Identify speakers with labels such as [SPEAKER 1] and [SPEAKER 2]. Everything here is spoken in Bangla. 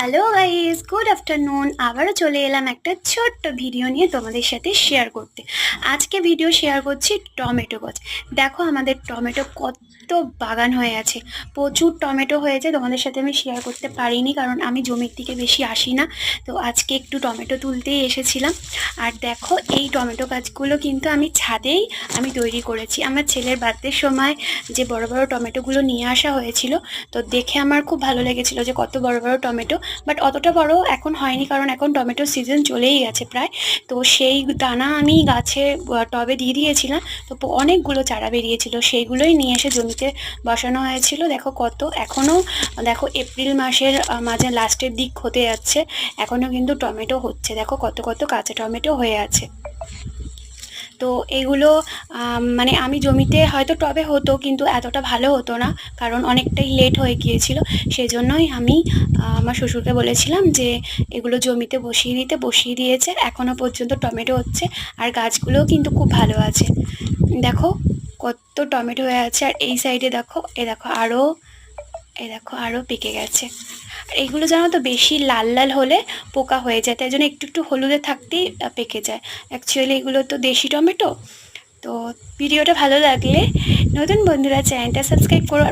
[SPEAKER 1] Hello guys, good afternoon. আবারও চলে এলাম একটা ছোট্ট ভিডিও নিয়ে তোমাদের সাথে শেয়ার করতে। আজকে ভিডিও শেয়ার করছি টমেটো গাছ। দেখো আমাদের টমেটো কত বাগান হয়ে আছে, প্রচুর টমেটো হয়েছে। তোমাদের সাথে আমি শেয়ার করতে পারিনি কারণ আমি জমির দিকে বেশি আসি না। তো আজকে একটু টমেটো তুলতেই এসেছিলাম। আর দেখো এই টমেটো গাছগুলো কিন্তু আমি ছাদেই তৈরি করেছি। আমার ছেলের বার্থডের সময় যে বড় বড় টমেটোগুলো নিয়ে আসা হয়েছিল, তো দেখে আমার খুব ভালো লেগেছিল যে কত বড় বড় টমেটো। বাট অতটা বড় এখন হয়নি কারণ এখন টমেটোর সিজন চলেই গেছে প্রায়। তো সেই দানা আমি গাছে টবে দিয়ে দিয়েছিলাম। তো অনেকগুলো চারা বেরিয়েছিল, সেইগুলোই নিয়ে এসে জমিতে বসানো হয়েছিল। দেখো কত এখনও, দেখো এপ্রিল মাসের মাঝে লাস্টের দিক হতে যাচ্ছে, এখনও কিন্তু টমেটো হচ্ছে। দেখো কত কত কাঁচা টমেটো হয়ে আছে। তো এগুলো মানে আমি জমিতে হয়তো টবে হতো কিন্তু এতটা ভালো হতো না কারণ অনেকটাই লেট হয়ে গিয়েছিল। সেজন্যই আমি আমার শ্বশুরকে বলেছিলাম যে এগুলো জমিতে বসিয়ে দিয়েছে। এখনও পর্যন্ত টমেটো হচ্ছে আর গাছগুলোও কিন্তু খুব ভালো আছে। দেখো কত টমেটো হয়ে আছে। আর এই সাইডে দেখো, দেখো আরও পেকে গেছে। আর এগুলো জানো তো বেশি লাল লাল হলে পোকা হয়ে যায়, তাই জন্য একটু একটু হলুদে থাকতেই পেকে যায়। অ্যাকচুয়ালি এগুলো তো দেশি টমেটো। তো ভিডিওটা ভালো লাগলে নতুন বন্ধুরা চ্যানেলটা সাবস্ক্রাইব করো।